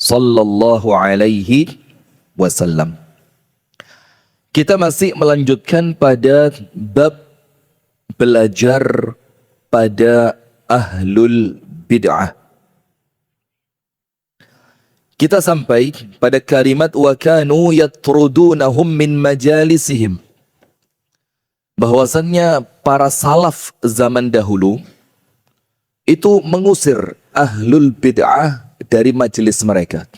sallallahu alaihi wasallam. Kita masih melanjutkan pada bab belajar pada ahlul bid'ah. Kita sampai pada kalimat wa kanu yatrudunahum min majalisihim. Bahwasannya para salaf zaman dahulu itu mengusir ahlul bid'ah dari majelis mereka.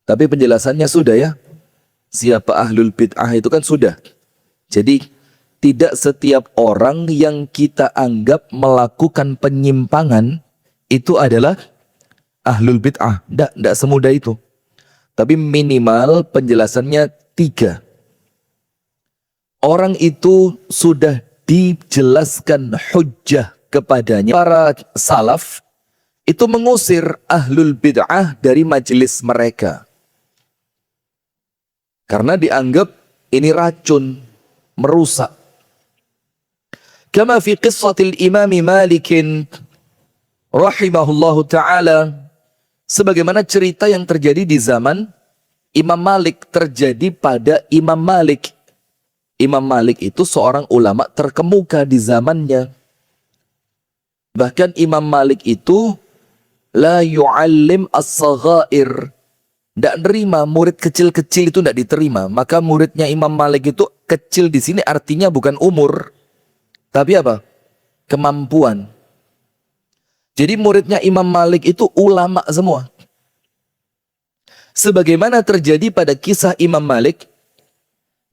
Tapi penjelasannya sudah ya. Siapa ahlul bid'ah itu kan sudah. Jadi tidak setiap orang yang kita anggap melakukan penyimpangan itu adalah ahlul bid'ah. Tidak semudah itu. Tapi minimal penjelasannya 3. Orang itu sudah dijelaskan hujjah kepadanya. Para salaf itu mengusir ahlul bid'ah dari majelis mereka. Karena dianggap ini racun, merusak. Kama fi qissatil Imam Malik rahimahullahu ta'ala. Sebagaimana cerita yang terjadi di zaman Imam Malik terjadi pada Imam Malik. Imam Malik itu seorang ulama terkemuka di zamannya. Bahkan Imam Malik itu la yu'allim as-saghair. Tidak nerima, murid kecil-kecil itu tidak diterima. Maka muridnya Imam Malik itu kecil di sini artinya bukan umur. Tapi apa? Kemampuan. Jadi muridnya Imam Malik itu ulama semua. Sebagaimana terjadi pada kisah Imam Malik.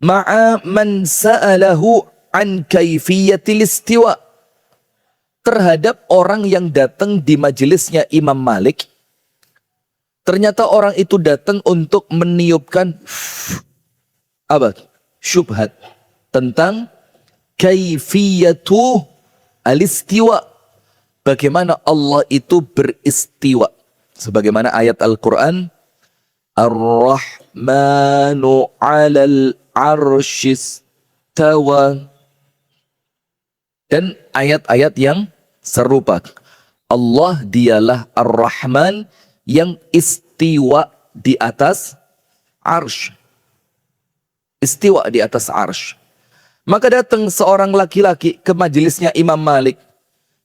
Ma'a man sa'alahu an kaifiyatil istiwa. Terhadap orang yang datang di majelisnya Imam Malik. Ternyata orang itu datang untuk meniupkan apa? Syubhat tentang kaifiyatu al-istiwa. Bagaimana Allah itu beristiwa. Sebagaimana ayat Al-Quran. Ar-Rahmanu 'alal 'arsyis tawa. Dan ayat-ayat yang serupa. Allah dialah Ar-Rahman yang istiwa di atas arsh. Istiwa di atas arsh. Maka datang seorang laki-laki ke majelisnya Imam Malik.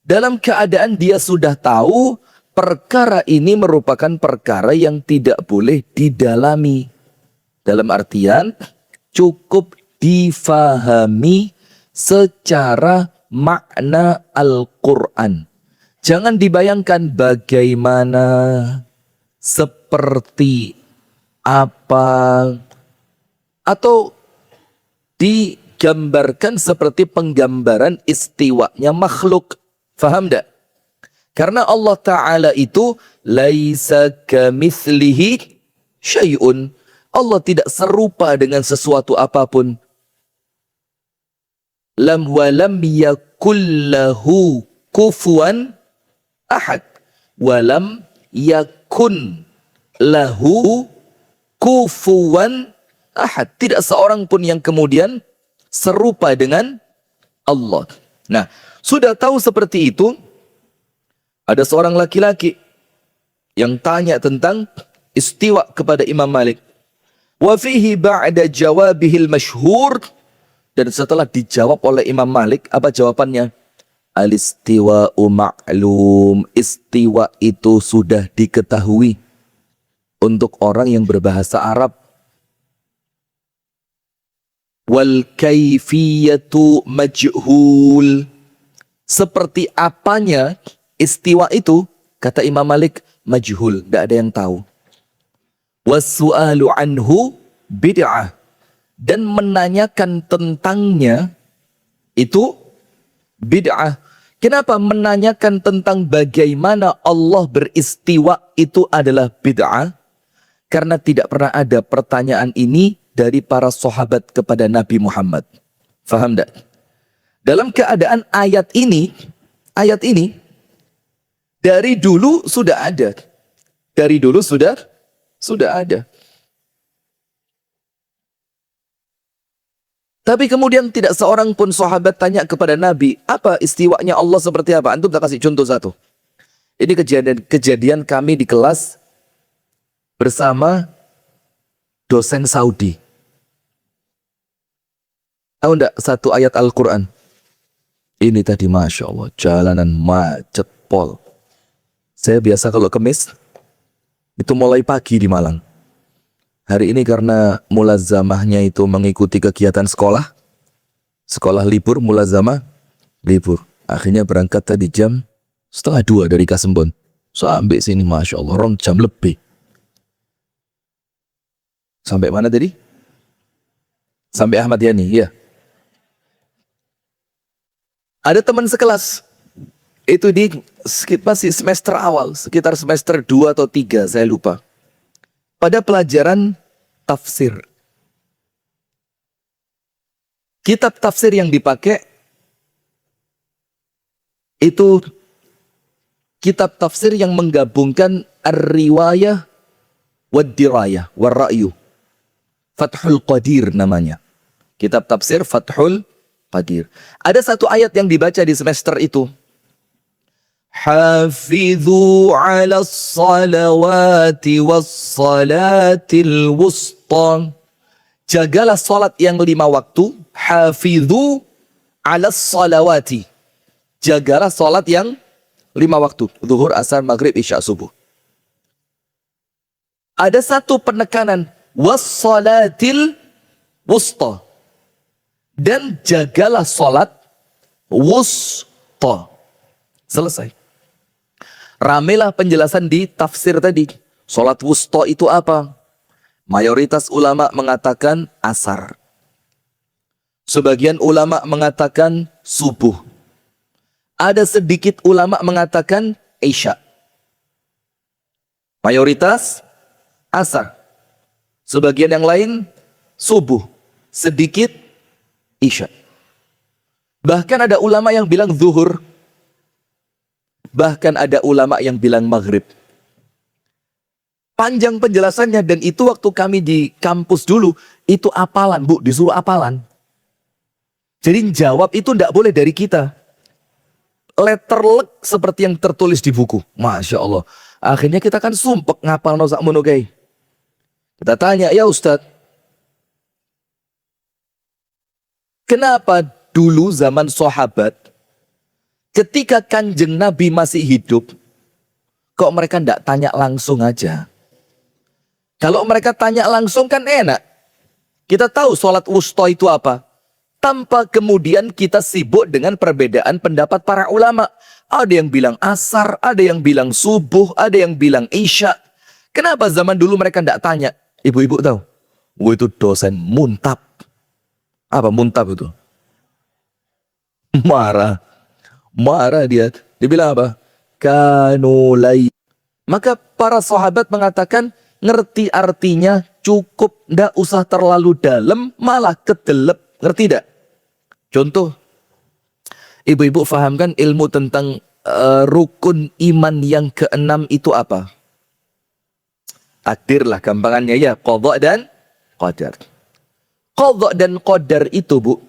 Dalam keadaan dia sudah tahu perkara ini merupakan perkara yang tidak boleh didalami. Dalam artian cukup difahami secara makna Al-Quran. Jangan dibayangkan bagaimana, seperti apa, atau digambarkan seperti penggambaran istiwanya makhluk. Faham tak? Karena Allah Ta'ala itu laisa kamitslihi syai'un. Allah tidak serupa dengan sesuatu apapun. Lam walam yakullahu kufuwan ahad. Walam yakun lahu kufuwan ahad. Tidak seorang pun yang kemudian serupa dengan Allah. Nah, sudah tahu seperti itu, ada seorang laki-laki yang tanya tentang istiwa kepada Imam Malik. Wa fihi ba'da jawabihil masyhur. Dan setelah dijawab oleh Imam Malik, apa jawabannya? Al-istiwa'u ma'lum. Istiwa itu sudah diketahui untuk orang yang berbahasa Arab. Wal kaifiyatu majhul. Seperti apanya istiwa itu, kata Imam Malik, majhul, tidak ada yang tahu. Wassu'alu anhu bid'ah. Dan menanyakan tentangnya itu bid'ah. Kenapa menanyakan tentang bagaimana Allah beristiwa itu adalah bid'ah? Karena tidak pernah ada pertanyaan ini dari para sahabat kepada Nabi Muhammad. Faham tak? Dalam keadaan ayat ini dari dulu sudah ada. Dari dulu sudah ada. Tapi kemudian tidak seorang pun sahabat tanya kepada Nabi, apa istiwanya Allah seperti apa? Antum tak kasih contoh satu. Ini kejadian kami di kelas bersama dosen Saudi. Tahu enggak satu ayat Al-Quran? Ini tadi Masya Allah, jalanan macet pol. Saya biasa kalau kemis, itu mulai pagi di Malang. Hari ini karena mulazamahnya itu mengikuti kegiatan sekolah. Sekolah libur, mulazamah libur. Akhirnya berangkat tadi jam 1:30 dari Kasembon. Sampai sini Masya Allah, rong jam lebih. Sampai mana tadi? Sampai Ahmad Yani, ya. Ada teman sekelas, itu di masih semester awal, sekitar semester 2 atau 3, saya lupa. Pada pelajaran tafsir. Kitab tafsir yang dipakai, itu kitab tafsir yang menggabungkan ar-riwayah wad-dirayah, war-ra'yu. Fathul Qadir namanya. Kitab tafsir Fathul Qadir. Ada satu ayat yang dibaca di semester itu. Hafidhu ala salawati wassalatil wusta. Jagalah salat yang 5 waktu. Hafidhu ala salawati. Jagalah salat yang 5 waktu. Zuhur, asar, maghrib, isya, subuh. Ada satu penekanan. Wassalatil wusta. Dan jagalah salat wusta. Selesai. Ramelah penjelasan di tafsir tadi. Salat wusta itu apa? Mayoritas ulama mengatakan asar. Sebagian ulama mengatakan subuh. Ada sedikit ulama mengatakan isya. Mayoritas asar. Sebagian yang lain subuh. Sedikit isya. Bahkan ada ulama yang bilang zuhur. Bahkan ada ulama yang bilang maghrib. Panjang penjelasannya, dan itu waktu kami di kampus dulu, itu apalan, Bu, disuruh apalan. Jadi jawab itu tidak boleh dari kita. Letterlek seperti yang tertulis di buku. Masya Allah. Akhirnya kita kan sumpek ngapal nosak monogai. Kita tanya, ya Ustadz, kenapa dulu zaman sahabat, ketika Kanjeng Nabi masih hidup, kok mereka tidak tanya langsung aja? Kalau mereka tanya langsung kan enak. Kita tahu sholat wusta itu apa. Tanpa kemudian kita sibuk dengan perbedaan pendapat para ulama. Ada yang bilang asar, ada yang bilang subuh, ada yang bilang isya. Kenapa zaman dulu mereka tidak tanya? Ibu-ibu tahu? Itu dosen muntab. Apa muntab itu? Marah. Marah dia. Dia bilang apa? Kanulai. Maka para sahabat mengatakan, ngerti artinya, cukup, ndak usah terlalu dalam, malah kedelep. Ngerti tidak? Contoh, ibu-ibu fahamkan ilmu tentang rukun iman yang ke-6 itu apa? Takdir lah gampangannya ya, qadha dan qadar. Qadha dan qadar itu, Bu,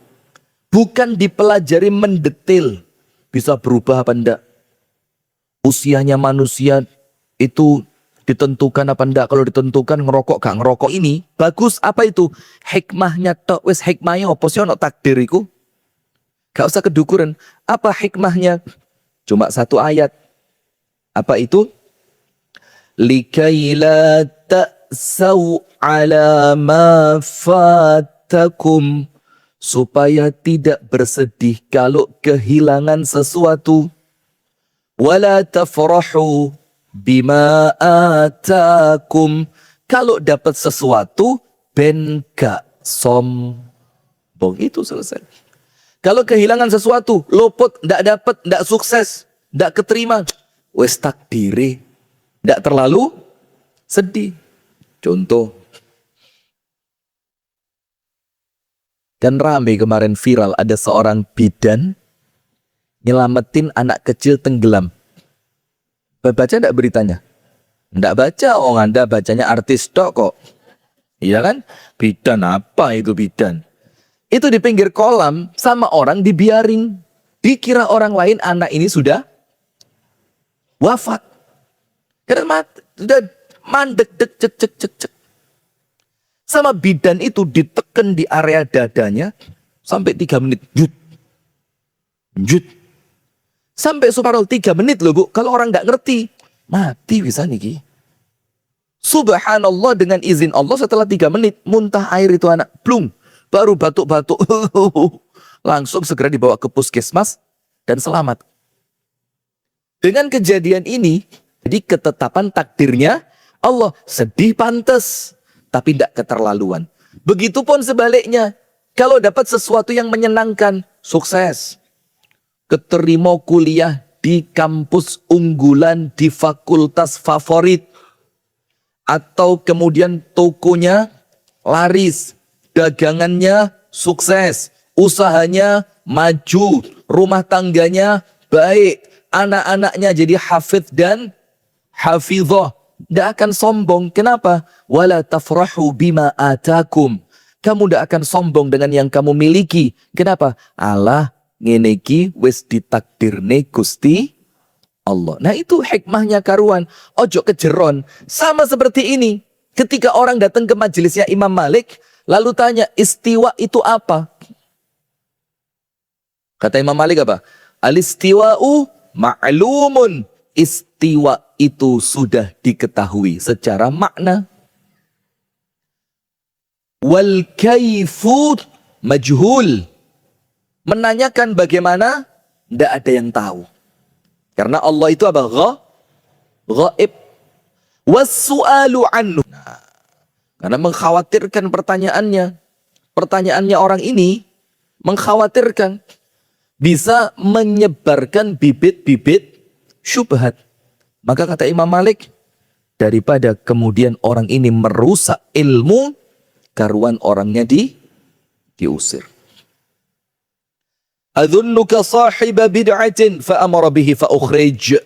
bukan dipelajari mendetail. Bisa berubah apa enggak? Usianya manusia itu ditentukan apa enggak? Kalau ditentukan ngerokok gak ngerokok ini bagus, apa itu? Hikmahnya tok, wis hikmahnya apa sih ono takdir iku? Gak usah kedukuran. Apa hikmahnya? Cuma satu ayat. Apa itu? Likai la ta'saw ala ma fatakum, supaya tidak bersedih kalau kehilangan sesuatu. Wala tafrahu bima atakum, kalau dapat sesuatu ben gak sombong. Itu selesai. Kalau kehilangan sesuatu, luput, ndak dapat, ndak sukses, ndak keterima, wes takdiri, ndak terlalu sedih. Contoh, kan rame kemarin viral, ada seorang bidan nyelamatin anak kecil tenggelam. Baca ndak beritanya? Ndak baca, oh Anda bacanya artis tok kok. Iya kan? Bidan apa itu bidan? Itu di pinggir kolam sama orang dibiarin. Dikira orang lain anak ini sudah wafat. Karena sudah mandek, dek, cek, cek, cek, cek. Sama bidan itu diteken di area dadanya sampai 3 menit. Jut. Jut. Sampai subhanallah 3 menit loh Bu. Kalau orang nggak ngerti, mati bisa niki. Subhanallah dengan izin Allah setelah 3 menit muntah air itu anak. Plung. Baru batuk-batuk. Langsung segera dibawa ke puskesmas dan selamat. Dengan kejadian ini, jadi ketetapan takdirnya Allah, sedih pantas, tapi tidak keterlaluan. Begitupun sebaliknya, kalau dapat sesuatu yang menyenangkan, sukses. Keterima kuliah di kampus unggulan di fakultas favorit. Atau kemudian tokonya laris, dagangannya sukses, usahanya maju, rumah tangganya baik, anak-anaknya jadi hafidh dan hafidhah. Tidak akan sombong. Kenapa? Wala tafrahu bima atakum. Kamu tidak akan sombong dengan yang kamu miliki. Kenapa? Allah ngene iki wis ditakdirne Gusti Allah. Nah itu hikmahnya karuan. Ojo kejeron. Sama seperti ini. Ketika orang datang ke majelisnya Imam Malik, lalu tanya, istiwa itu apa? Kata Imam Malik apa? Al-istiwa'u ma'lumun. Istiwa itu sudah diketahui secara makna. Wal kaifu majhul. Menanyakan bagaimana, tidak ada yang tahu. Karena Allah itu apa? Ghaib. Was-su'alu anhu. Nah, karena mengkhawatirkan pertanyaannya. Pertanyaannya orang ini mengkhawatirkan bisa menyebarkan bibit-bibit syubhat. Maka kata Imam Malik, daripada kemudian orang ini merusak ilmu, karuan orangnya diusir. Adhunnuka sahiba bid'atin fa amara bihi fa ukhrij.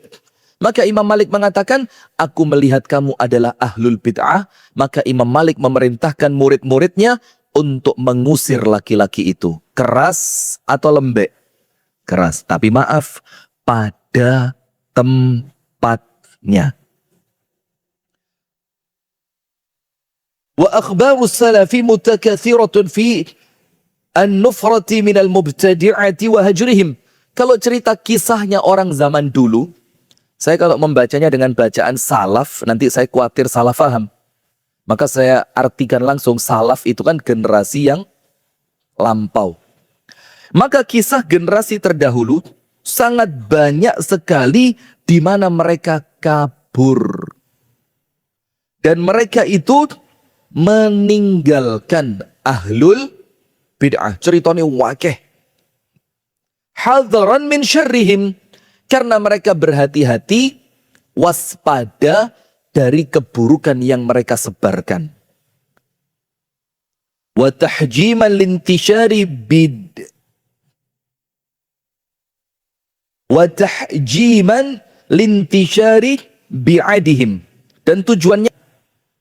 Maka Imam Malik mengatakan, aku melihat kamu adalah ahlul bid'ah. Maka Imam Malik memerintahkan murid-muridnya untuk mengusir laki-laki itu. Keras atau lembek? Keras. Tapi maaf, pada tempatnya. Wa akhbarus salafi mutakathiratun fi an-nufrati minal mubtadi'ati wa hajrihim. Kalau cerita kisahnya orang zaman dulu, saya kalau membacanya dengan bacaan salaf, nanti saya khawatir salah faham. Maka saya artikan langsung, salaf itu kan generasi yang lampau. Maka kisah generasi terdahulu sangat banyak sekali di mana mereka kabur. Dan mereka itu meninggalkan ahlul bid'ah. Ceritanya wakeh. Hadharan min syarrihim. Karena mereka berhati-hati, waspada dari keburukan yang mereka sebarkan. Wa tahjiman lintishari wa tahjiman lintishari bi'adihim. Dan tujuannya,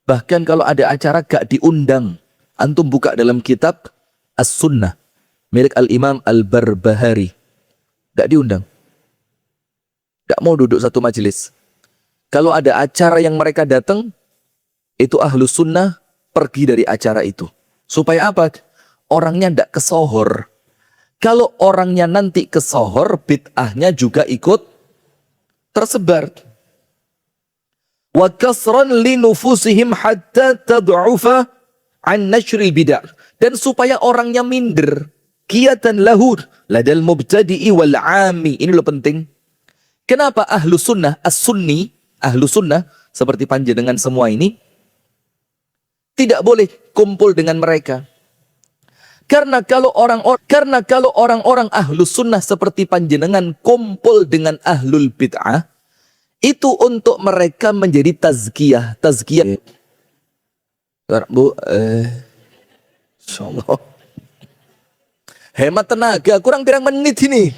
bahkan kalau ada acara gak diundang, antum buka dalam kitab As-Sunnah milik Al-Imam Al-Barbahari, gak diundang, gak mau duduk satu majelis. Kalau ada acara yang mereka datang, itu ahlu sunnah pergi dari acara itu. Supaya apa? Orangnya gak kesohor. Kalau orangnya nanti kesohor, bid'ahnya juga ikut tersebar. Wa kasran li nufusihim hatta tad'ufa an nashril bid'ah. Dan supaya orangnya minder, qiyatan lahu ladal mubtadi'i wal 'ami. Ini loh penting. Kenapa ahlu sunnah, as-sunni, ahlu sunnah seperti panjenengan semua ini tidak boleh kumpul dengan mereka? Karena kalau orang-orang ahlu sunnah seperti panjenengan kumpul dengan ahlul bid'ah, itu untuk mereka menjadi tazkiyah. Tazkiyah. Bu, insyaallah. Hemat tenaga, kurang pirang menit ini.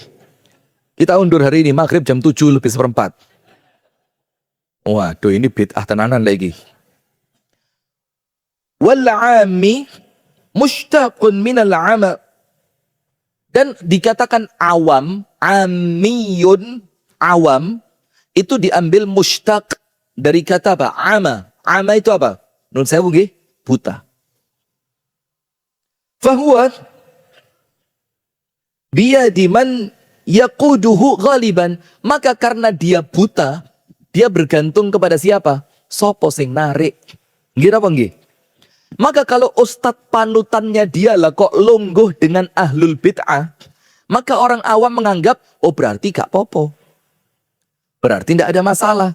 Kita undur hari ini, maghrib jam 7:04. Waduh, ini bid'ah tenanan lagi. Wal-'ami mushtaqun minal 'ama. Dan dikatakan awam, amiyun, awam, itu diambil mushtaq dari kata apa? Ama. Ama itu apa? Nun sewu nggih, buta. Fahuwa biyadiman yaquduhu ghaliban. Maka karena dia buta, dia bergantung kepada siapa? Sopo sing narik. Nggih apa nggih? Maka kalau ustadz panutannya dia lah kok lungguh dengan ahlul bid'ah, maka orang awam menganggap, oh berarti gak popo. Berarti tidak ada masalah.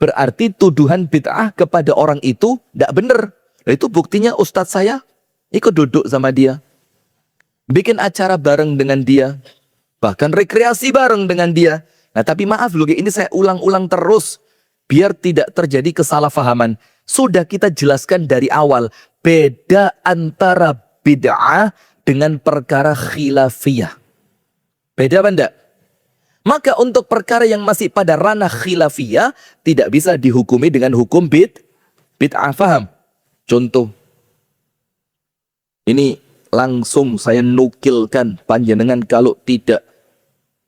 Berarti tuduhan bid'ah kepada orang itu tidak benar. Itu buktinya ustadz saya ikut duduk sama dia. Bikin acara bareng dengan dia. Bahkan rekreasi bareng dengan dia. Nah tapi maaf loh, ini saya ulang-ulang terus. Biar tidak terjadi kesalahpahaman. Sudah kita jelaskan dari awal. Beda antara bid'ah dengan perkara khilafiyah. Beda apa enggak? Maka untuk perkara yang masih pada ranah khilafiyah, tidak bisa dihukumi dengan hukum bid'ah. Faham? Contoh. Ini langsung saya nukilkan panjenengan kalau tidak.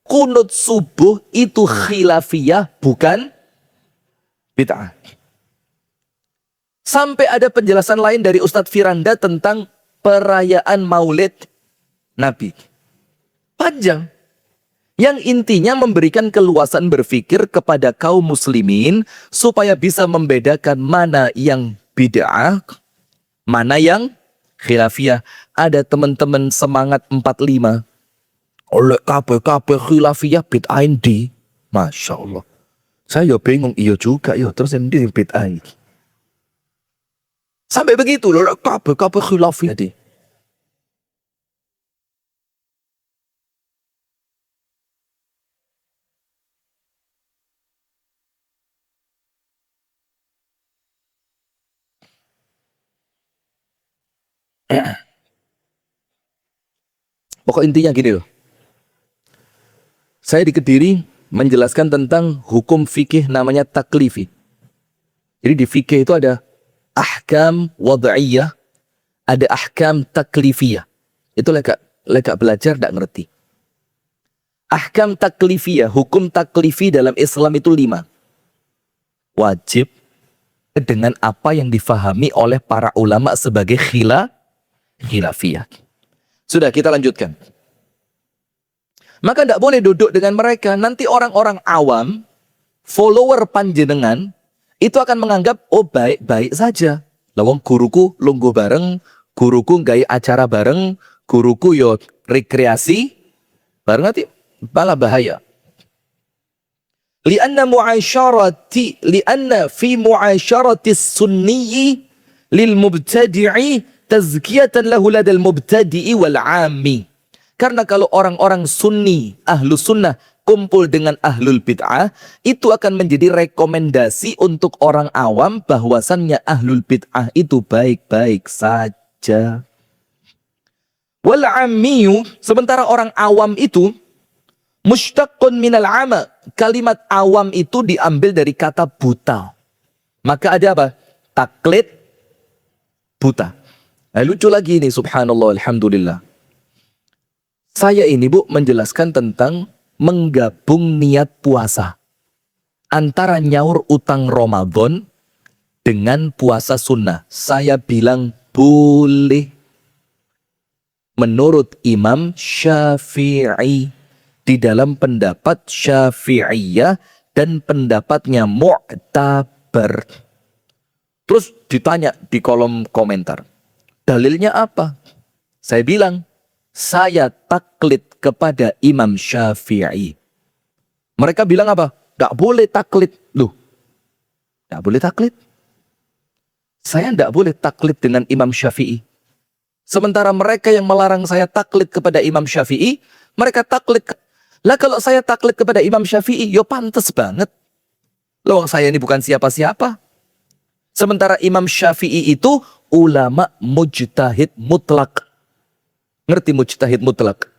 Kunut subuh itu khilafiyah, bukan bid'ah. Sampai ada penjelasan lain dari Ustadz Firanda tentang perayaan maulid Nabi. Panjang. Yang intinya memberikan keluasan berpikir kepada kaum muslimin supaya bisa membedakan mana yang bid'ah, mana yang khilafiyah. Ada teman-teman semangat 45. Oleh kabeh khilafiyah bid'ah di. Masya Allah. Saya bingung, iya juga ya, terus yang di bid'ah. Sampai begitu loh, kabeh khilafiyah di. Pokok intinya gini loh. Saya di Kediri menjelaskan tentang hukum fikih namanya taklifi. Jadi di fikih itu ada ahkam wad'iyah, ada ahkam taklifiyah. Itu leka belajar tidak ngerti. Ahkam taklifiyah, hukum taklifi dalam Islam itu 5. Wajib dengan apa yang difahami oleh para ulama sebagai khilafiyah. Sudah, kita lanjutkan. Maka tidak boleh duduk dengan mereka. Nanti orang-orang awam, follower panjenengan, itu akan menganggap, oh baik-baik saja. Lawang guruku lungguh bareng, guruku gaya acara bareng, guruku yo rekreasi, bareng nanti malah bahaya. Lianna fi mu'asyarati sunniyi lil mubtadi'i tazkiyatan lahu ladal mubtadi'i wal 'ammi. Karena kalau orang-orang sunni, ahlu sunnah, kumpul dengan ahlul bid'ah, itu akan menjadi rekomendasi untuk orang awam bahwasannya ahlul bid'ah itu baik-baik saja. Wal 'ammiyu, sementara orang awam itu, mushtaqun minal 'ama. Kalimat awam itu diambil dari kata buta. Maka ada apa? Taklid buta. Lucu lagi ini, subhanallah, alhamdulillah. Saya ini Bu menjelaskan tentang menggabung niat puasa antara nyaur utang Ramadan dengan puasa sunnah. Saya bilang boleh menurut Imam Syafi'i di dalam pendapat Syafi'iyah dan pendapatnya mu'tabar. Terus ditanya di kolom komentar, dalilnya apa? Saya bilang, saya taklid kepada Imam Syafi'i. Mereka bilang apa? Tidak boleh taklid. Loh, tidak boleh taklid. Saya tidak boleh taklid dengan Imam Syafi'i. Sementara mereka yang melarang saya taklid kepada Imam Syafi'i, mereka taklid. Lah kalau saya taklid kepada Imam Syafi'i, yo pantas banget. Loh, saya ini bukan siapa-siapa. Sementara Imam Syafi'i itu ulama mujtahid mutlak. Ngerti mujtahid mutlak?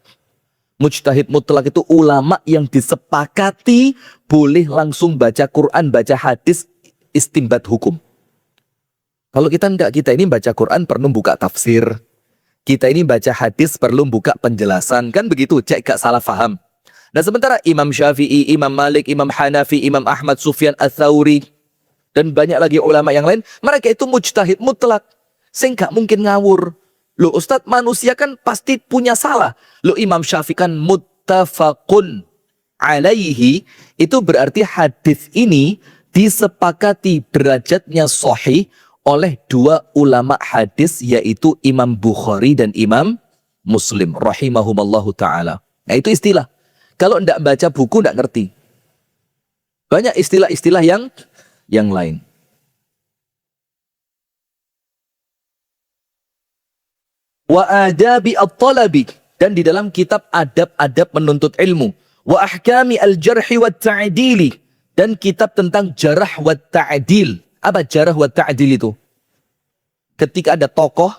Mujtahid mutlak itu ulama yang disepakati boleh langsung baca Quran, baca hadis, istimbat hukum. Kalau kita enggak, kita ini baca Quran perlu buka tafsir. Kita ini baca hadis perlu buka penjelasan. Kan begitu, cek gak salah faham. Nah sementara Imam Syafi'i, Imam Malik, Imam Hanafi, Imam Ahmad, Sufyan Ats-Tsauri, dan banyak lagi ulama yang lain, mereka itu mujtahid mutlak. Sing gak mungkin ngawur. Loh Ustadz, manusia kan pasti punya salah. Loh Imam Syafi'i kan muttafaqun alaihi, itu berarti hadis ini disepakati derajatnya sahih oleh dua ulama hadis, yaitu Imam Bukhari dan Imam Muslim rahimahumallahu ta'ala. Nah itu istilah. Kalau ndak baca buku ndak ngerti. Banyak istilah-istilah yang lain. Wa adabi at-talabi, dan di dalam kitab adab-adab menuntut ilmu. Wa ahkami al-jarhi wa ta'dili, dan kitab tentang jarah wa ta'dil. Apa jarah wa ta'dil itu? Ketika ada tokoh,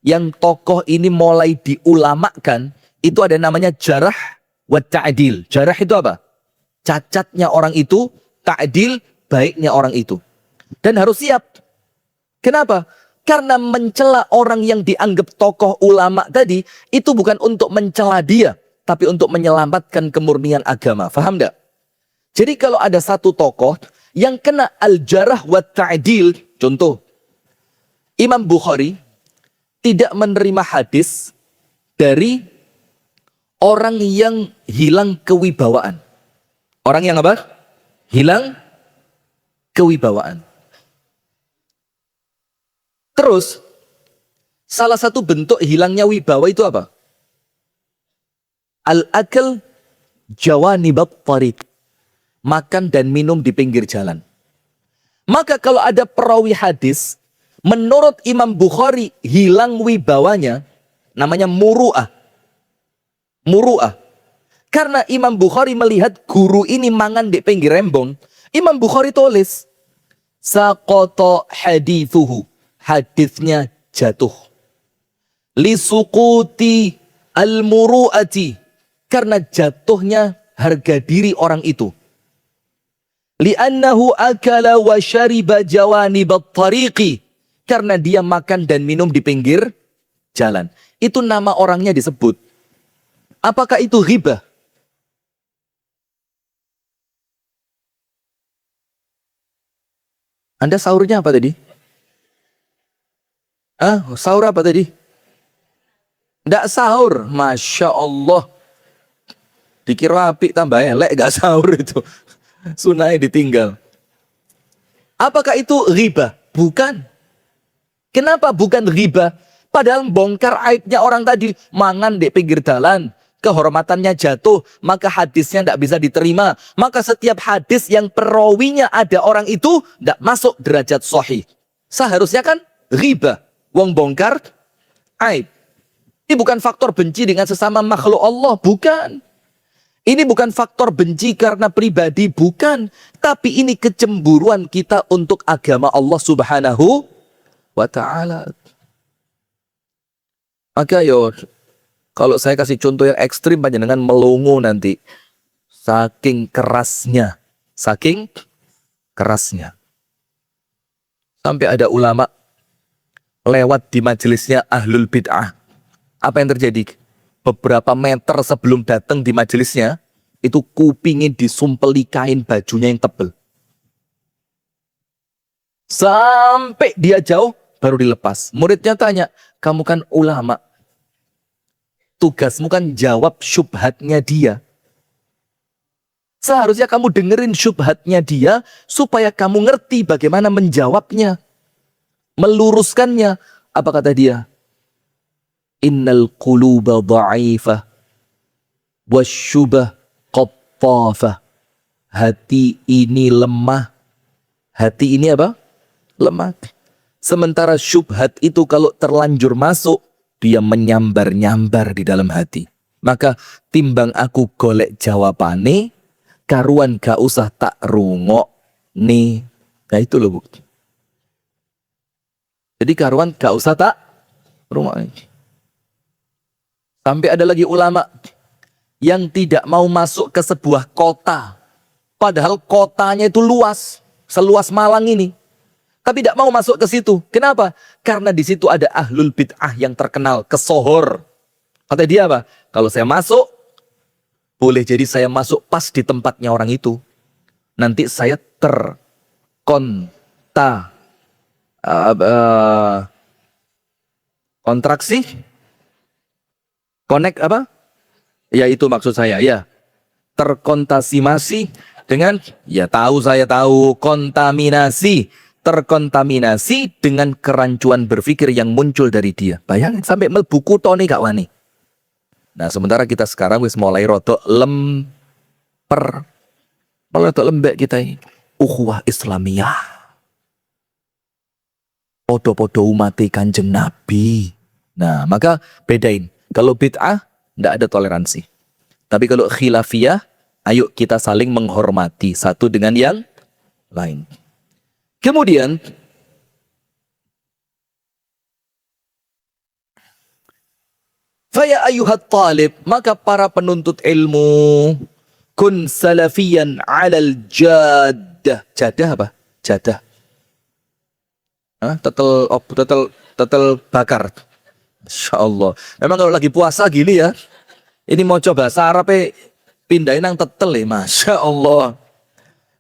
yang tokoh ini mulai diulamakan, itu ada namanya jarah wa ta'dil. Jarah itu apa? Cacatnya orang itu, ta'dil baiknya orang itu. Dan harus siap. Kenapa? Karena mencela orang yang dianggap tokoh ulama tadi, itu bukan untuk mencela dia, tapi untuk menyelamatkan kemurnian agama. Faham enggak? Jadi kalau ada satu tokoh yang kena al-jarah wa ta'dil, contoh, Imam Bukhari tidak menerima hadis dari orang yang hilang kewibawaan. Orang yang apa? Hilang kewibawaan. Terus, salah satu bentuk hilangnya wibawa itu apa? Al-akal jawanibat tariq. Makan dan minum di pinggir jalan. Maka kalau ada perawi hadis, menurut Imam Bukhari hilang wibawanya, namanya muru'ah. Muru'ah. Karena Imam Bukhari melihat guru ini mangan di pinggir rembong, Imam Bukhari tulis, saqata hadithuhu. Hadisnya jatuh. Lisuquti al-muru'ati. Karena jatuhnya harga diri orang itu. Li'annahu akala wa syariba jawanibat tariqi. Karena dia makan dan minum di pinggir jalan. Itu nama orangnya disebut. Apakah itu ghibah? Anda sahurnya apa tadi? Sahur apa tadi? Nggak sahur, Masya Allah. Dikira apik tambah elek, nggak sahur itu. Sunahnya ditinggal. Apakah itu ghibah? Bukan. Kenapa bukan ghibah? Padahal bongkar aibnya orang tadi, mangan di pinggir jalan, kehormatannya jatuh, maka hadisnya tidak bisa diterima. Maka setiap hadis yang perawinya ada orang itu, tidak masuk derajat sahih. Seharusnya kan ghibah. Wong bongkar aib. Ini bukan faktor benci dengan sesama makhluk Allah, bukan. Ini bukan faktor benci karena pribadi, bukan. Tapi ini kecemburuan kita untuk agama Allah Subhanahu wa ta'ala. Maka kalau saya kasih contoh yang ekstrim, panjenengan melongo nanti. Saking kerasnya. Saking kerasnya. Sampai ada ulama lewat di majelisnya ahlul bid'ah. Apa yang terjadi? Beberapa meter sebelum datang di majelisnya, itu kupingin disumpeli kain bajunya yang tebal. Sampai dia jauh, baru dilepas. Muridnya tanya, kamu kan ulama. Tugasmu kan jawab syubhatnya dia. Seharusnya kamu dengerin syubhatnya dia, supaya kamu ngerti bagaimana menjawabnya. Meluruskannya. Apa kata dia? Innal quluba dha'ifah wasyubah qattafah. Hati ini lemah. Hati ini apa? Lemah. Sementara syubhat itu kalau terlanjur masuk, dia menyambar-nyambar di dalam hati. Maka timbang aku golek jawabane, karuan gak usah tak rungok nih. Nah itu loh bukti. Jadi karuan gak usah tak rungok. Sampai ada lagi ulama yang tidak mau masuk ke sebuah kota. Padahal kotanya itu luas, seluas Malang ini. Tapi tidak mau masuk ke situ. Kenapa? Karena di situ ada ahlul bid'ah yang terkenal, kesohor. Kata dia apa? Kalau saya masuk, boleh jadi saya masuk pas di tempatnya orang itu. Nanti saya konta uh, kontraksi, connect apa? Ya itu maksud saya ya. Terkontaminasi dengan ya tahu saya tahu kontaminasi, terkontaminasi dengan kerancuan berpikir yang muncul dari dia. Bayangin sampai melbuku toni gak wani. Nah sementara kita sekarang wis mulai rodok lemper, mulai rodok lembek kita ini. Ukhuwah Islamiyah. Podo-podo umati Kanjeng Nabi. Nah maka bedain. Kalau bid'ah tidak ada toleransi. Tapi kalau khilafiyah, ayo kita saling menghormati satu dengan yang lain. Kemudian, faya ayuhat talib, maka para penuntut ilmu, kun salafiyan alal jadah. Jadah apa? Jadah. Tetel bakar. Masya Allah. Memang kalau lagi puasa gini ya, ini mau coba bahasa Arab pindahin nang tetel ya, Masya Allah.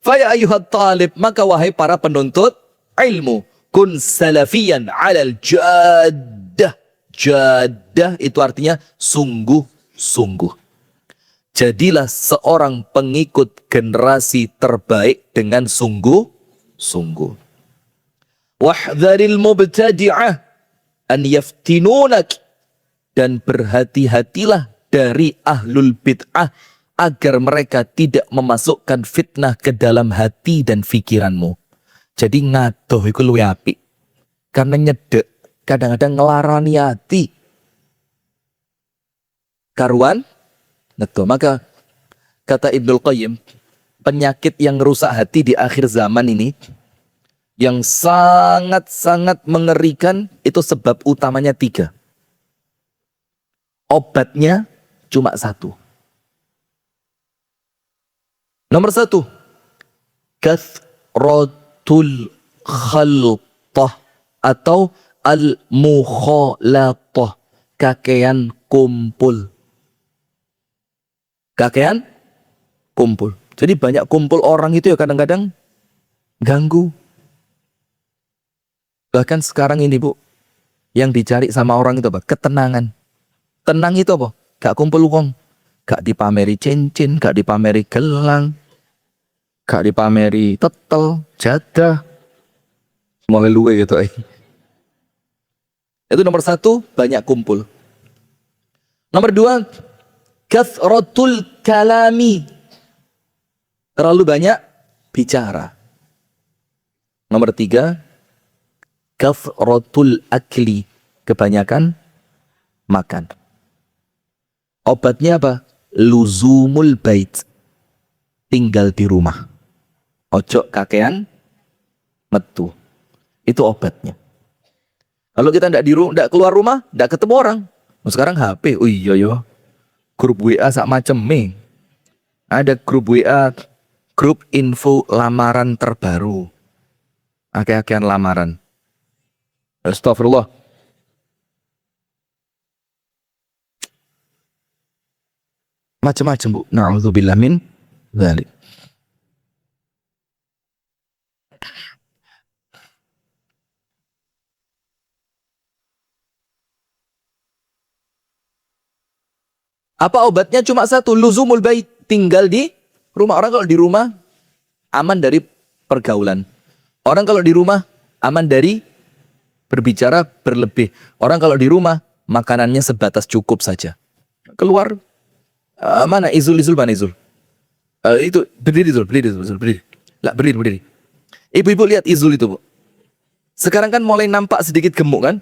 Faya ayuhat talib, maka wahai para penuntut ilmu, kun salafiyan alal jadah. Jadah itu artinya sungguh-sungguh. Jadilah seorang pengikut generasi terbaik dengan sungguh-sungguh. Wahdharil mubtadi'ah an yaftinunak, dan berhati-hatilah dari ahlul bid'ah agar mereka tidak memasukkan fitnah ke dalam hati dan pikiranmu. Jadi ngadoh iku luwih apik. Karena nyedek kadang-kadang ngelarani hati. Karuan neto. Maka kata Ibnul Qayyim, penyakit yang rusak hati di akhir zaman ini yang sangat-sangat mengerikan itu sebab utamanya 3. Obatnya cuma 1. Nomor 1, kathratul khaltah atau al-mukhalatah, kakean kumpul. Kakean kumpul. Jadi banyak kumpul orang itu ya kadang-kadang ganggu. Bahkan sekarang ini Bu, yang dicari sama orang itu apa? Ketenangan. Tenang itu apa? Gak kumpul wong. Gak dipameri cincin, gak dipameri gelang, gak dipameri tetel, jadah. Mulai luwe gitu. Itu nomor 1, banyak kumpul. Nomor 2, kathratul kalami, terlalu banyak bicara. Nomor 3, kathratul akli, kebanyakan makan. Obatnya apa? Luzumul bait, tinggal di rumah. Ojo kakean metu. Itu obatnya. Kalau kita tidak keluar rumah, tidak ketemu orang. Sekarang HP, oh iya yo. Grup WA sak macem nih. Ada grup WA, grup info lamaran terbaru. Akeh-akehan lamaran. Astagfirullah. Macam-macam Bu. Na'udzubillah min dzalik. Apa obatnya? Cuma 1, luzumul bait, tinggal di rumah. Orang kalau di rumah aman dari pergaulan. Orang kalau di rumah aman dari berbicara berlebih. Orang kalau di rumah makanannya sebatas cukup saja. Keluar mana Izul mana Izul? Itu berdiri Izul, berdiri. Lah berdiri. Ibu-ibu lihat Izul itu Bu. Sekarang kan mulai nampak sedikit gemuk kan?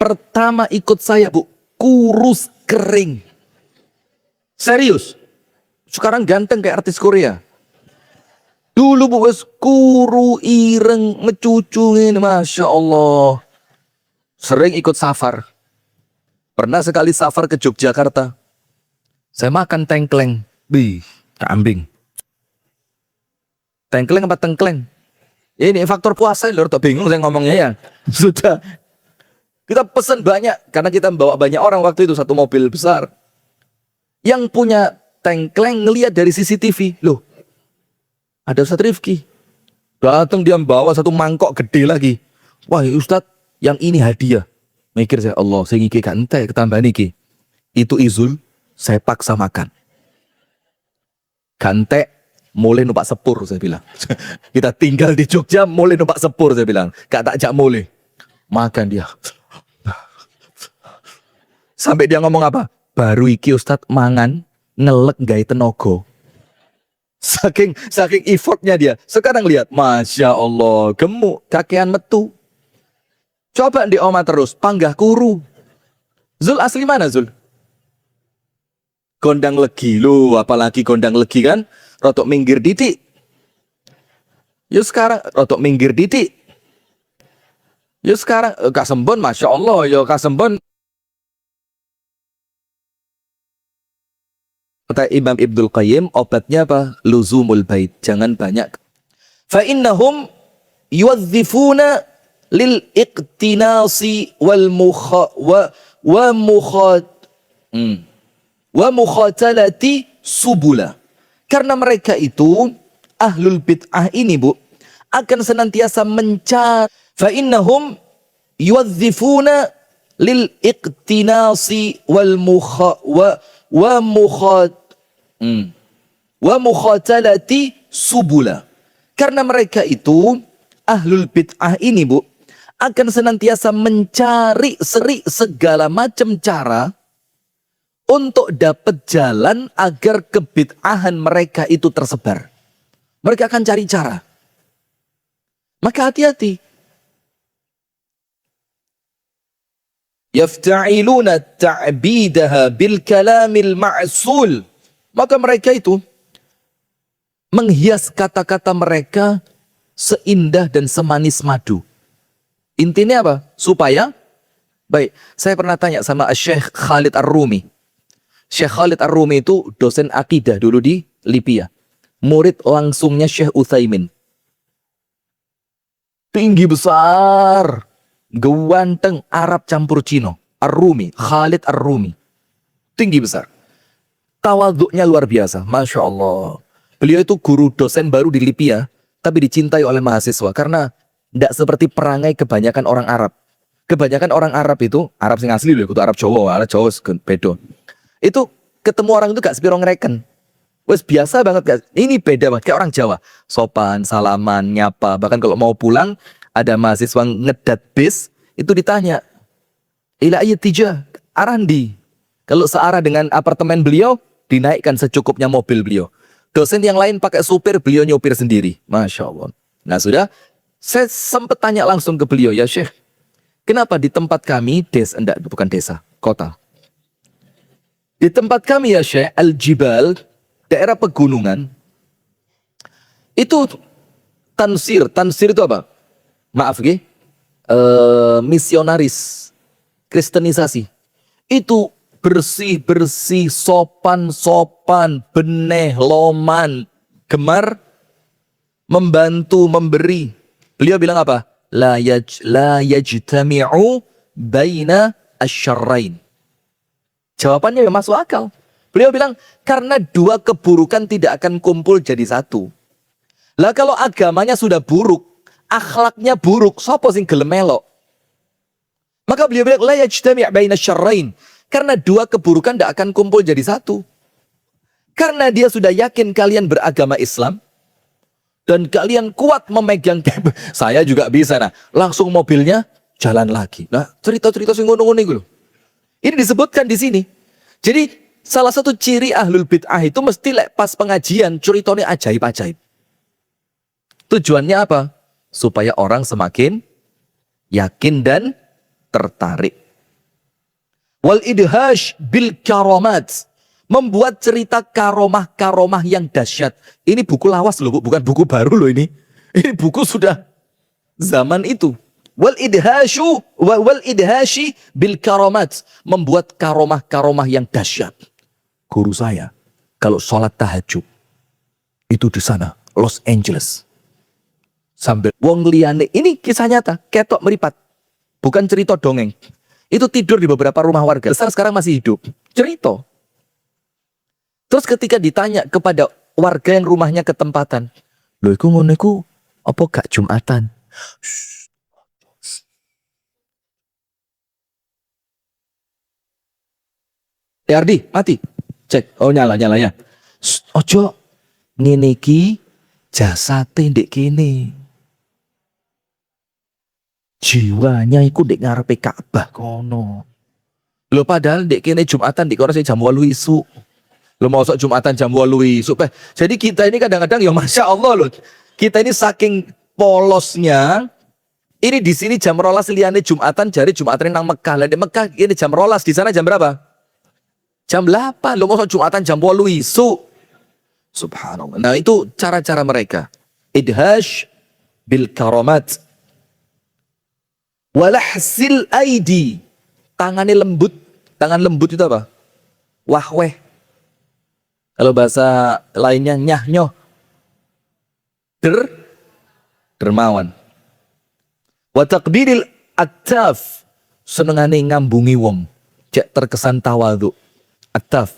Pertama ikut saya Bu, kurus kering. Serius. Sekarang ganteng kayak artis Korea. Dulu Bu wes kuru, ireng, ngecucungin, Masya Allah. Sering ikut safar. Pernah sekali safar ke Yogyakarta. Saya makan tengkleng. Kambing. Tengkleng apa tengkleng? Ini faktor puasa, lho, tak bingung saya ngomongnya ya. Sudah. Kita pesan banyak, karena kita membawa banyak orang waktu itu, satu mobil besar. Yang punya tengkleng ngelihat dari CCTV. Loh, ada Ustaz Rifki. Datang dia bawa satu mangkok gede lagi. Wah Ustadz, yang ini hadiah. Mikir saya, Allah, saya ngiki gak entek ketambah niki. Itu izul, saya paksa makan. Gantek, mulai numpak sepur, saya bilang. Kita tinggal di Jogja, mulai numpak sepur, saya bilang. Gak tak jak mulai. Makan dia. Sampai dia ngomong apa? Baru iki Ustadz mangan, ngelek gaya tenaga. Saking effortnya dia. Sekarang lihat, Masya Allah, gemuk, kakean metu. Coba di oma terus, panggah kuru. Zul asli mana Zul? Gondang legi lu, apalagi gondang legi kan? Rotok minggir didik. Yuk sekarang, rotok minggir didik. Yuk sekarang, Kak Sembon, Masya Allah, yo Kak Sembon. Kata Imam Ibnul Qayyim, obatnya apa? Luzumul bait, jangan banyak. Fa innahum yuwadzifuna lil iqtinasi wal mukhatalati subula. Karena mereka itu ahlul bid'ah ini Bu akan senantiasa mencari. Fa innahum yuwadzifuna lil iqtinasi wal mukhatalati subula. Karena mereka itu ahlul bid'ah ini Bu akan senantiasa mencari segala macam cara untuk dapat jalan agar kebid'ahan mereka itu tersebar. Mereka akan cari cara. Maka hati-hati. Yafta'iluna ta'bidaha bil kalamil ma'sul. Maka mereka itu menghias kata-kata mereka seindah dan semanis madu. Intinya apa? Supaya, baik, saya pernah tanya sama Syekh Khalid Ar-Rumi. Syekh Khalid Ar-Rumi itu dosen akidah dulu di Libya. Murid langsungnya Syekh Utsaimin. Tinggi besar, ganteng, Arab campur Cino. Ar-Rumi, Khalid Ar-Rumi. Tinggi besar. Tawaduknya luar biasa, Masya Allah. Beliau itu guru dosen baru di Libya, tapi dicintai oleh mahasiswa karena tidak seperti perangai kebanyakan orang Arab. Kebanyakan orang Arab itu, Arab sing asli loh, itu Arab Jawa, Arab Jawa bedo. Itu ketemu orang itu gak sepiro ngereken. Wes biasa banget gak? Ini beda banget kayak orang Jawa. Sopan, salaman, nyapa. Bahkan kalau mau pulang, ada mahasiswa ngedat bis, itu ditanya, ila ayat tijah, arandi. Kalau searah dengan apartemen beliau, dinaikkan secukupnya mobil beliau. Dosen yang lain pakai supir, beliau nyopir sendiri. Masya Allah. Nah sudah, saya sempat tanya langsung ke beliau, ya Syekh, kenapa di tempat kami, enggak, bukan desa, kota. Di tempat kami ya Syekh, Al-Jibal, daerah pegunungan, itu tansir itu apa? Maaf misionaris, kristenisasi. Itu bersih-bersih, sopan-sopan, beneh, loman, gemar, membantu, memberi. Beliau bilang apa? La yajtami'u baina asyarrain. Jawabannya ya masuk akal. Beliau bilang, karena dua keburukan tidak akan kumpul jadi satu. Lah kalau agamanya sudah buruk, akhlaknya buruk, sopo sing gelem melok. Maka beliau bilang, la yajtami' baina asyarrain. Karena dua keburukan tidak akan kumpul jadi satu. Karena dia sudah yakin kalian beragama Islam, dan kalian kuat memegang, saya juga bisa. Nah, langsung mobilnya jalan lagi. Nah, cerita-cerita sing ngono-ngono iku lho. Ini disebutkan di sini. Jadi, salah satu ciri ahlul bid'ah itu mesti pas pengajian ceritanya ajaib-ajaib. Tujuannya apa? Supaya orang semakin yakin dan tertarik. Wal idhash bil karamat. Membuat cerita karomah-karomah yang dahsyat. Ini buku lawas loh, bukan buku baru loh ini. Ini buku sudah zaman itu. Wal idhashi bil karamat. Membuat karomah-karomah yang dahsyat. Guru saya, kalau sholat tahajud, itu di sana, Los Angeles. Sambil wong liyane, ini kisah nyata, ketok meripat. Bukan cerita dongeng. Itu tidur di beberapa rumah warga. Besar sekarang masih hidup. Cerita. Terus ketika ditanya kepada warga yang rumahnya ketempatan, loh iku ngono iku Apa gak Jumatan? Ardi, mati. Cek. Oh, nyala ya. Ojo ngene iki jasate ndek kene. Jiwanya iku ndek ngarepe Ka'bah kono. Lo padahal dek kene Jumatan di kono jam 8 isuk. Lo mau sok Jumatan jam 8 isuk. Jadi kita ini kadang-kadang ya Masya Allah loh. Kita ini saking polosnya. Ini di sini jam 12 liane Jumatan, jari Jumatan nang Mekah. Lah di Mekah ini jam 12, di sana jam berapa? Jam 8. Lo mau sok Jumatan jam 8 isuk. Subhanallah. Nah, itu cara-cara mereka. Idhash bil karamat. Walahsil aidi. Tangannya lembut. Tangan lembut itu apa? Wahweh. Kalau bahasa lainnya nyahnyoh. Dermawan. Wa taqbiril attaf. Senengane ngambungi wong. Cek terkesan tawadhu. Attaf.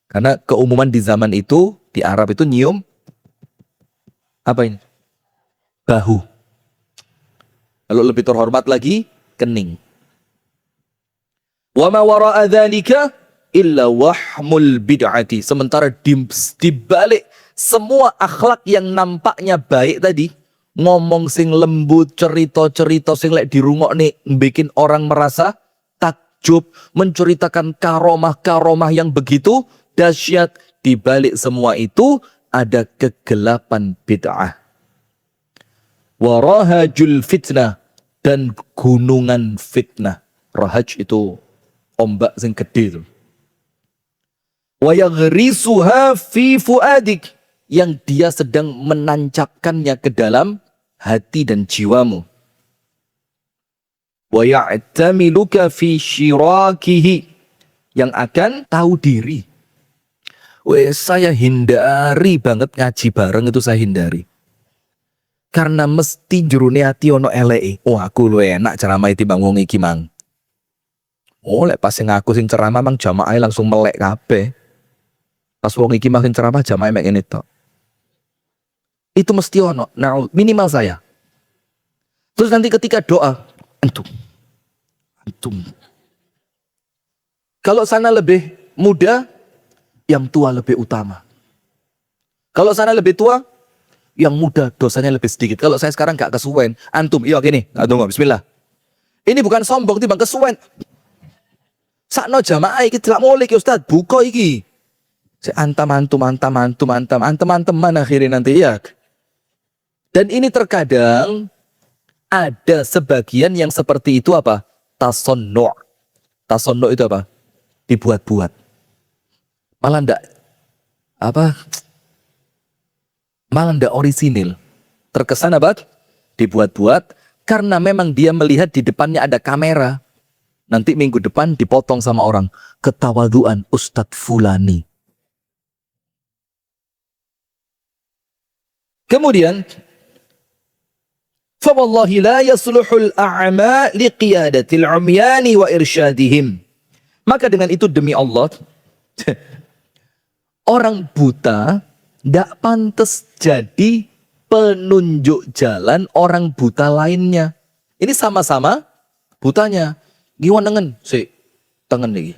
Karena keumuman di zaman itu, di Arab itu nyium. Apa ini? Bahu. Kalau lebih terhormat lagi, kening. Wa ma wara'a dzalika illa wahmul bid'ati. Sementara di balik semua akhlak yang nampaknya baik tadi, ngomong sing lembut, cerita-cerita sing lek dirungokne bikin orang merasa takjub, menceritakan karomah-karomah yang begitu dahsyat, di balik semua itu ada kegelapan bid'ah. Warahajul fitnah, dan gunungan fitnah. Rahaj itu ombak sing gede itu. Wa yaghrisuha fi fuadik, yang dia sedang menancapkannya ke dalam hati dan jiwamu. Wa ya'tamiluka fi syirakihi, yang akan tahu diri. Saya hindari banget ngaji bareng, itu saya hindari. Karena mesti jurune ati ono eleke. Oh, aku lu enak ceramah timbang wong iki mang. Oh, lek pas sing aku sing ceramah mang jamaah langsung melek kabeh. Pas wong iki mang sing ceramah jamaah mek ngene tok. Itu mesti ono. Nah, minimal saya. Terus nanti ketika doa, antum. Kalau sana lebih muda, yang tua lebih utama. Kalau sana lebih tua, yang muda dosanya lebih sedikit. Kalau saya sekarang gak kesuwen, antum, iya gini, tunggu, bismillah. Ini bukan sombong, timbang kesuwen. Sakno jamaah iki tidak molek ya Ustaz, buka iki. Saya antam mana akhirnya nanti ya. Dan ini terkadang ada sebagian yang seperti itu apa? Tasonno'. Tasonno' itu apa? Dibuat-buat. Malah ndak apa? Malah ndak orisinil. Terkesan apa? Dibuat-buat karena memang dia melihat di depannya ada kamera. Nanti minggu depan dipotong sama orang. Ketawaduan Ustadz Fulani. Kemudian, fawallahi la yasluhul a'ma liqiyadatil umyani wa irsyadihim. Maka dengan itu demi Allah, orang buta tidak pantas jadi penunjuk jalan orang buta lainnya. Ini sama-sama butanya. Gimana nengen? Si, tangan lagi.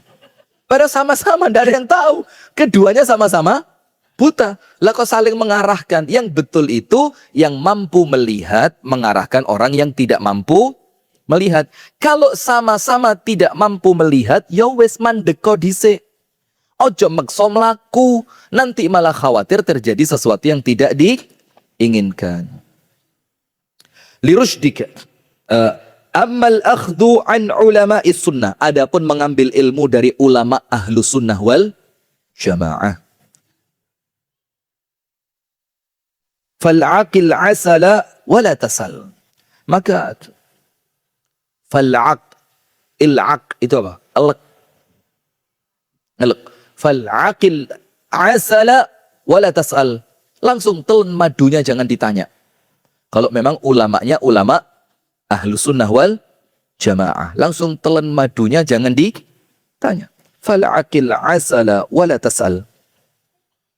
Pada sama-sama, tidak ada yang tahu. Keduanya sama-sama buta. Lah kok saling mengarahkan. Yang betul itu yang mampu melihat, mengarahkan orang yang tidak mampu melihat. Kalau sama-sama tidak mampu melihat, ya wes mandeko dhisik. Ojo maksa mlaku, nanti malah khawatir terjadi sesuatu yang tidak diinginkan. Lirushdika. Ammal akhdhu an ulama'is sunnah. Adapun mengambil ilmu dari ulama ahlu sunnah wal jamaah. Fal'aqil asala wala tasal. Maka il'aq itu apa? Alq. Fal'aqil asala wala tasal. Langsung telan madunya, jangan ditanya. Kalau memang ulamanya ulama ahlu sunnah wal jamaah, langsung telan madunya, jangan ditanya. Fal'aqil asala wala tasal.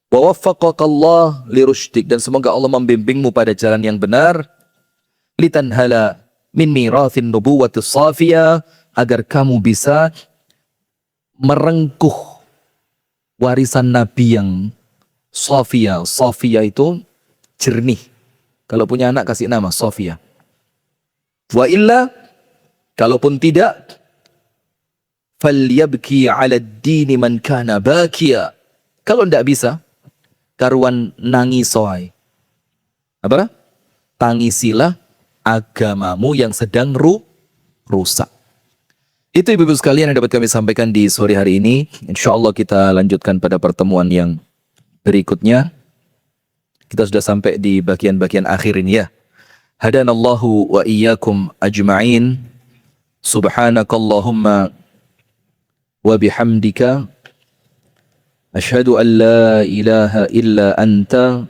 Wa waffaqakallah lirusydik, dan semoga Allah membimbingmu pada jalan yang benar. Litanhala min mirathin nubuwati safiyah, agar kamu bisa merengkuh warisan Nabi yang safiyah. Safiyah itu jernih. Kalau punya anak kasih nama Safiyah. Wa illa, kalaupun tidak, falyabki 'ala ad-dini man kana bakiya. Kalau tidak bisa, karuan nangisoai. Apa? Tangisilah agamamu yang sedang rusak. Itu ibu-ibu sekalian yang dapat kami sampaikan di sore hari ini. InsyaAllah kita lanjutkan pada pertemuan yang berikutnya. Kita sudah sampai di bagian-bagian akhir ini ya. Hadanallahu wa iyyakum ajma'in. Subhanakallahumma wa bihamdika. Ashhadu an la ilaha illa anta